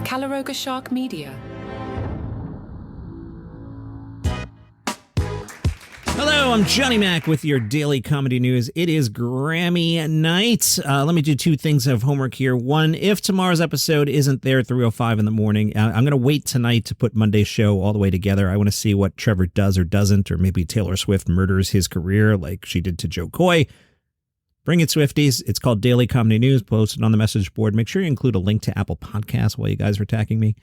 Calaroga Shark Media. Hello, I'm Johnny Mac with your daily comedy news. It is Grammy night. Let me do two things of homework here. One, if tomorrow's episode isn't there at 3:05 in the morning, I'm going to wait tonight to put Monday's show all the way together. I want to see what Trevor does or doesn't, or maybe Taylor Swift murders his career like she did to Joe Coy. Bring it, Swifties. It's called Daily Comedy News, posted on the message board. Make sure you include a link to Apple Podcasts while you guys are attacking me.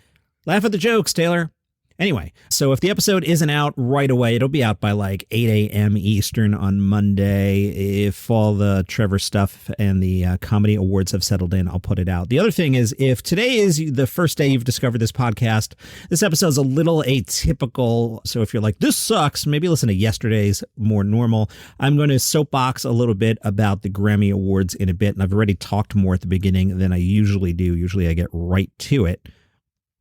Laugh at the jokes, Taylor. Anyway, so if the episode isn't out right away, it'll be out by like 8 a.m. Eastern on Monday. If all the Trevor stuff and the Comedy Awards have settled in, I'll put it out. The other thing is, if today is the first day you've discovered this podcast, this episode's a little atypical. So if you're like, this sucks, maybe listen to yesterday's, more normal. I'm going to soapbox a little bit about the Grammy Awards in a bit, and I've already talked more at the beginning than I usually do. Usually I get right to it.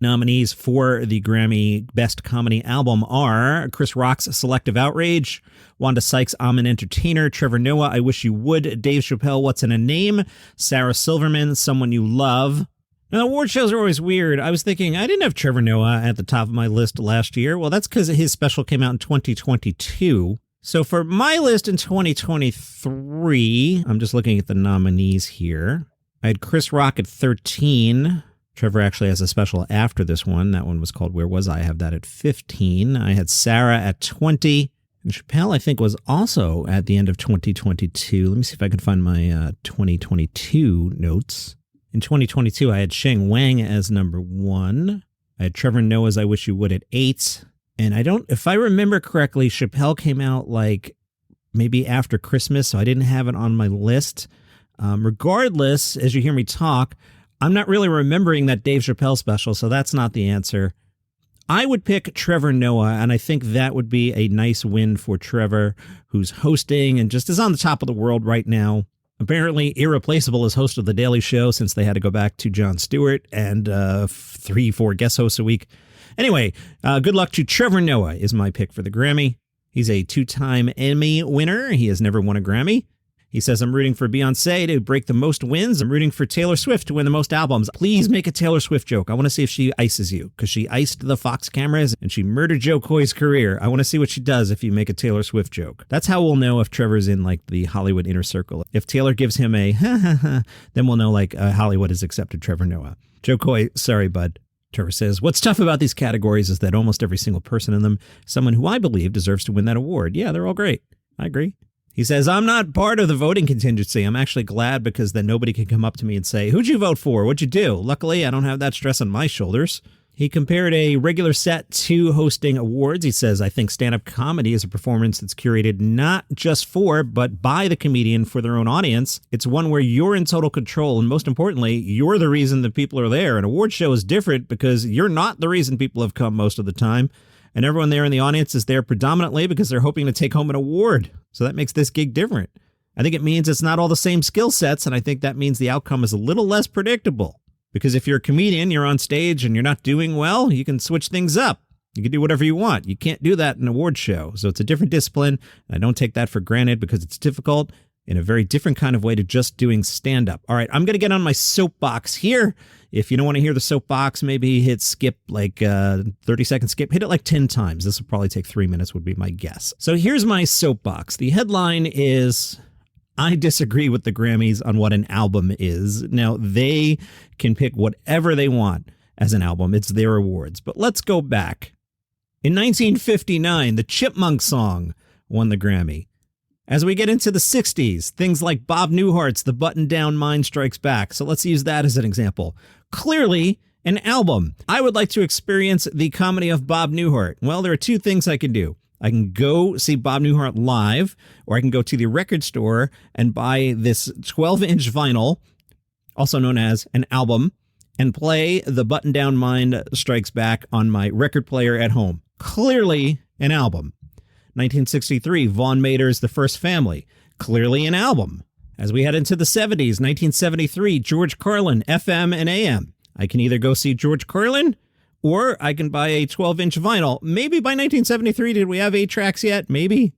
Nominees for the Grammy Best Comedy Album are Chris Rock's Selective Outrage, Wanda Sykes' I'm an Entertainer, Trevor Noah, I Wish You Would, Dave Chappelle, What's in a Name, Sarah Silverman, Someone You Love. Now, award shows are always weird. I was thinking, I didn't have Trevor Noah at the top of my list last year. Well, that's because his special came out in 2022. So for my list in 2023, I'm just looking at the nominees here. I had Chris Rock at 13. Trevor actually has a special after this one. That one was called Where Was I? I have that at 15. I had Sarah at 20. And Chappelle, I think, was also at the end of 2022. Let me see if I can find my 2022 notes. In 2022, I had Sheng Wang as number 1. I had Trevor Noah's I Wish You Would at 8. And if I remember correctly, Chappelle came out like maybe after Christmas, so I didn't have it on my list. Regardless, as you hear me talk, I'm not really remembering that Dave Chappelle special, so that's not the answer. I would pick Trevor Noah, and I think that would be a nice win for Trevor, who's hosting and just is on the top of the world right now. Apparently irreplaceable as host of The Daily Show since they had to go back to Jon Stewart and 3-4 guest hosts a week. Anyway, good luck to Trevor Noah is my pick for the Grammy. He's a 2-time Emmy winner. He has never won a Grammy. He says, I'm rooting for Beyonce to break the most wins. I'm rooting for Taylor Swift to win the most albums. Please make a Taylor Swift joke. I want to see if she ices you, because she iced the Fox cameras and she murdered Joe Coy's career. I want to see what she does if you make a Taylor Swift joke. That's how we'll know if Trevor's in like the Hollywood inner circle. If Taylor gives him a ha ha ha, then we'll know like Hollywood has accepted Trevor Noah. Joe Coy, sorry, bud. Trevor says, what's tough about these categories is that almost every single person in them, someone who I believe deserves to win that award. Yeah, they're all great. I agree. He says, I'm not part of the voting contingency. I'm actually glad because then nobody can come up to me and say, who'd you vote for? What'd you do? Luckily, I don't have that stress on my shoulders. He compared a regular set to hosting awards. He says, I think stand-up comedy is a performance that's curated not just for, but by the comedian for their own audience. It's one where you're in total control. And most importantly, you're the reason that people are there. An award show is different because you're not the reason people have come most of the time. And everyone there in the audience is there predominantly because they're hoping to take home an award. So that makes this gig different. I think it means it's not all the same skill sets, and I think that means the outcome is a little less predictable. Because if you're a comedian, you're on stage and you're not doing well, you can switch things up. You can do whatever you want. You can't do that in an award show. So it's a different discipline, and I don't take that for granted because it's difficult in a very different kind of way to just doing stand-up. All right, I'm going to get on my soapbox here. If you don't want to hear the soapbox, maybe hit skip, like 30-second skip. Hit it like 10 times. This will probably take 3 minutes would be my guess. So here's my soapbox. The headline is, I disagree with the Grammys on what an album is. Now, they can pick whatever they want as an album. It's their awards. But let's go back. In 1959, the Chipmunk song won the Grammy. As we get into the 60s, things like Bob Newhart's The Button-Down Mind Strikes Back. So let's use that as an example. Clearly, an album. I would like to experience the comedy of Bob Newhart. Well, there are two things I can do. I can go see Bob Newhart live, or I can go to the record store and buy this 12-inch vinyl, also known as an album, and play The Button-Down Mind Strikes Back on my record player at home. Clearly, an album. 1963, Vaughn Mader's The First Family. Clearly an album. As we head into the 70s, 1973, George Carlin, FM and AM. I can either go see George Carlin, or I can buy a 12-inch vinyl. Maybe by 1973, did we have 8 tracks yet? Maybe.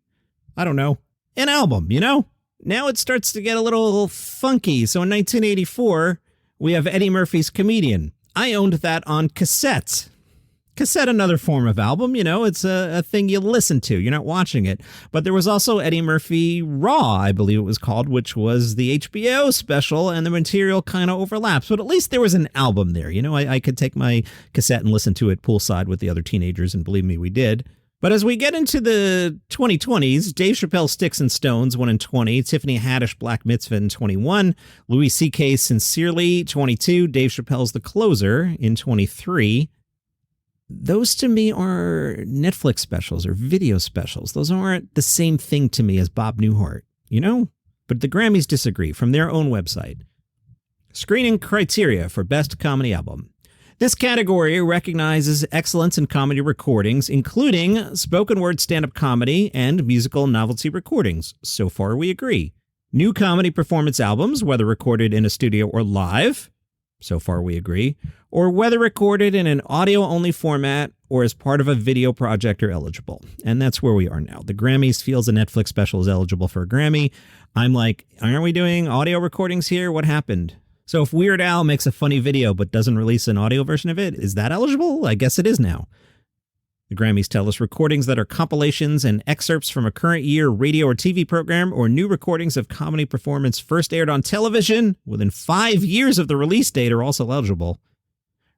I don't know. An album, you know? Now it starts to get a little funky. So in 1984, we have Eddie Murphy's Comedian. I owned that on cassette. Cassette, another form of album, it's a thing you listen to. You're not watching it. But there was also Eddie Murphy Raw, I believe it was called, which was the HBO special, and the material kind of overlaps. But at least there was an album there. I could take my cassette and listen to it poolside with the other teenagers, and believe me, we did. But as we get into the 2020s, Dave Chappelle's Sticks and Stones won in 20, Tiffany Haddish Black Mitzvah in 21, Louis C.K. Sincerely 22, Dave Chappelle's The Closer in 23. Those to me are Netflix specials or video specials. Those aren't the same thing to me as Bob Newhart, But the Grammys disagree from their own website. Screening criteria for Best Comedy Album. This category recognizes excellence in comedy recordings, including spoken word stand-up comedy and musical novelty recordings. So far, we agree. New comedy performance albums, whether recorded in a studio or live. So far, we agree. Or whether recorded in an audio-only format or as part of a video project are eligible. And that's where we are now. The Grammys feels a Netflix special is eligible for a Grammy. I'm like, aren't we doing audio recordings here? What happened? So if Weird Al makes a funny video but doesn't release an audio version of it, is that eligible? I guess it is now. The Grammys tell us recordings that are compilations and excerpts from a current year radio or TV program or new recordings of comedy performance first aired on television within 5 years of the release date are also eligible.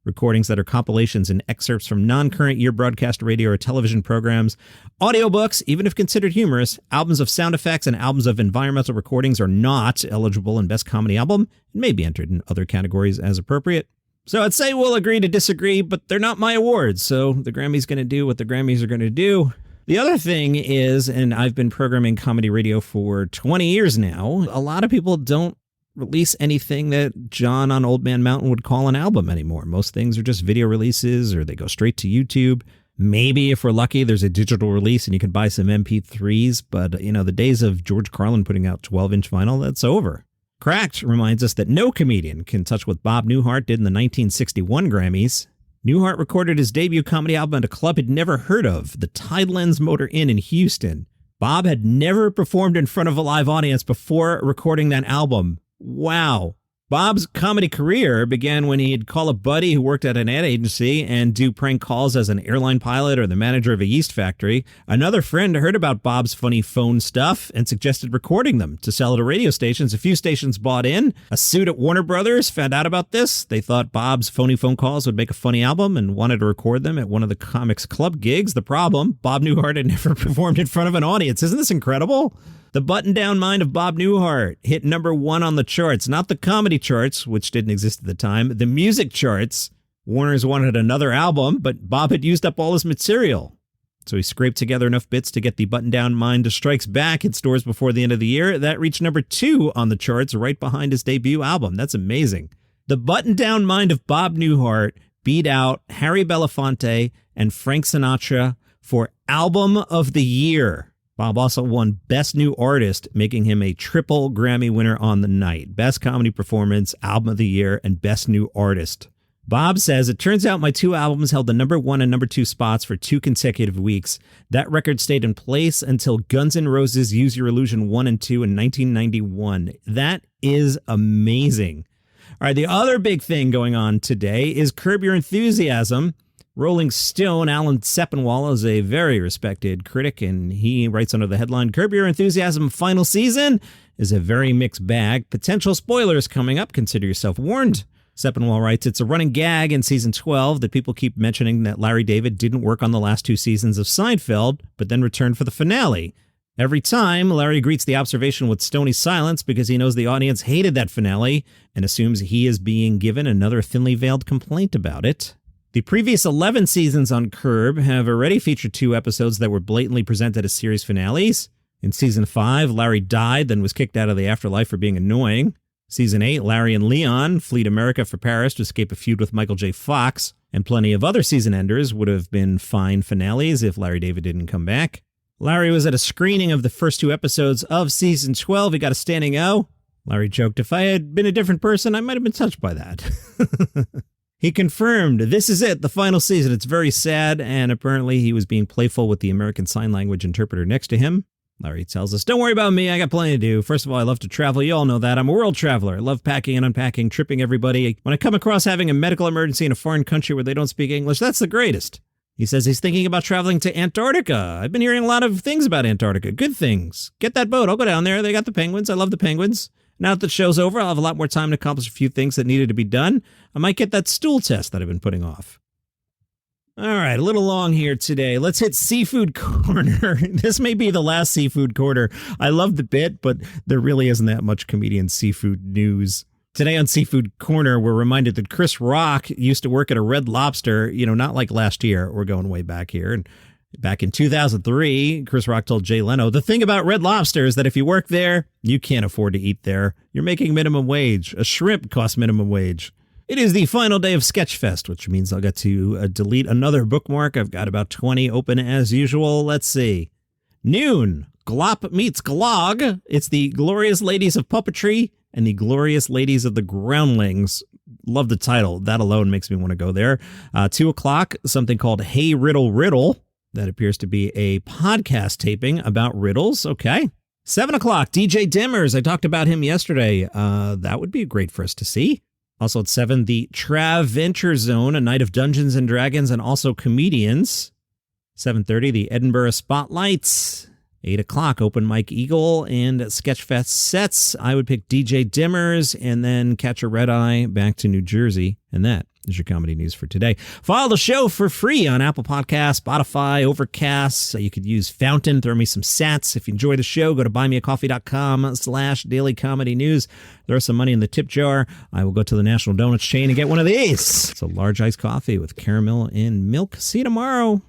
Recordings that are compilations and excerpts from non-current year broadcast radio or television programs, audiobooks, even if considered humorous, albums of sound effects, and albums of environmental recordings are not eligible in Best Comedy Album and may be entered in other categories as appropriate. So I'd say we'll agree to disagree, but they're not my awards, so the Grammys going to do what the Grammys are going to do. The other thing is, and I've been programming comedy radio for 20 years now, a lot of people don't release anything that John on Old Man Mountain would call an album anymore. Most things are just video releases or they go straight to YouTube. Maybe if we're lucky, there's a digital release and you can buy some MP3s. But, the days of George Carlin putting out 12-inch vinyl, that's over. Cracked reminds us that no comedian can touch what Bob Newhart did in the 1961 Grammys. Newhart recorded his debut comedy album at a club he'd never heard of, the Tidelands Motor Inn in Houston. Bob had never performed in front of a live audience before recording that album. Wow. Bob's comedy career began when he'd call a buddy who worked at an ad agency and do prank calls as an airline pilot or the manager of a yeast factory. Another friend heard about Bob's funny phone stuff and suggested recording them to sell to radio stations. A few stations bought in. A suit at Warner Brothers found out about this. They thought Bob's phony phone calls would make a funny album and wanted to record them at one of the comics club gigs. The problem, Bob Newhart had never performed in front of an audience. Isn't this incredible? The Button-Down Mind of Bob Newhart hit #1 on the charts, not the comedy charts, which didn't exist at the time, the music charts. Warner's wanted another album, but Bob had used up all his material. So he scraped together enough bits to get the Button-Down Mind Strikes Back in stores before the end of the year. That reached #2 on the charts, right behind his debut album. That's amazing. The Button-Down Mind of Bob Newhart beat out Harry Belafonte and Frank Sinatra for Album of the Year. Bob also won Best New Artist, making him a triple Grammy winner on the night. Best Comedy Performance, Album of the Year, and Best New Artist. Bob says, it turns out my two albums held the #1 and #2 spots for 2 consecutive weeks. That record stayed in place until Guns N' Roses' Use Your Illusion 1 and 2 in 1991. That is amazing. All right, the other big thing going on today is Curb Your Enthusiasm. Rolling Stone, Alan Sepinwall is a very respected critic, and he writes under the headline, Curb Your Enthusiasm final season is a very mixed bag. Potential spoilers coming up. Consider yourself warned. Sepinwall writes, it's a running gag in season 12 that people keep mentioning that Larry David didn't work on the last 2 seasons of Seinfeld, but then returned for the finale. Every time, Larry greets the observation with stony silence because he knows the audience hated that finale and assumes he is being given another thinly veiled complaint about it. The previous 11 seasons on Curb have already featured 2 episodes that were blatantly presented as series finales. In season 5, Larry died, then was kicked out of the afterlife for being annoying. Season 8, Larry and Leon flee to America for Paris to escape a feud with Michael J. Fox, and plenty of other season enders would have been fine finales if Larry David didn't come back. Larry was at a screening of the first 2 episodes of season 12. He got a standing O. Larry joked, if I had been a different person, I might have been touched by that. He confirmed, this is it, the final season. It's very sad, and apparently he was being playful with the American Sign Language interpreter next to him. Larry tells us, don't worry about me. I got plenty to do. First of all, I love to travel. You all know that. I'm a world traveler. I love packing and unpacking, tripping everybody. When I come across having a medical emergency in a foreign country where they don't speak English, that's the greatest. He says he's thinking about traveling to Antarctica. I've been hearing a lot of things about Antarctica. Good things. Get that boat. I'll go down there. They got the penguins. I love the penguins. Now that the show's over, I'll have a lot more time to accomplish a few things that needed to be done. I might get that stool test that I've been putting off. All right, a little long here today. Let's hit Seafood Corner. This may be the last Seafood Corner. I love the bit, but there really isn't that much comedian seafood news. Today on Seafood Corner, we're reminded that Chris Rock used to work at a Red Lobster, not like last year. We're going way back here. And back in 2003, Chris Rock told Jay Leno, the thing about Red Lobster is that if you work there, you can't afford to eat there. You're making minimum wage. A shrimp costs minimum wage. It is the final day of Sketchfest, which means I'll get to delete another bookmark. I've got about 20 open as usual. Let's see. Noon. Glop meets Glog. It's the Glorious Ladies of Puppetry and the Glorious Ladies of the Groundlings. Love the title. That alone makes me want to go there. 2 o'clock, something called Hey Riddle Riddle. That appears to be a podcast taping about riddles. Okay. 7 o'clock, DJ Dimmers. I talked about him yesterday. That would be great for us to see. Also at 7, the Trav Venture Zone, a night of Dungeons and Dragons and also comedians. 7:30, the Edinburgh Spotlights. 8 o'clock, Open Mike Eagle and Sketchfest sets. I would pick DJ Dimmers and then catch a red eye back to New Jersey. And that is your comedy news for today. Follow the show for free on Apple Podcasts, Spotify, Overcast. So you could use Fountain, throw me some sats. If you enjoy the show, go to buymeacoffee.com/dailycomedynews. Throw some money in the tip jar. I will go to the National Donuts chain and get one of these. It's a large iced coffee with caramel and milk. See you tomorrow.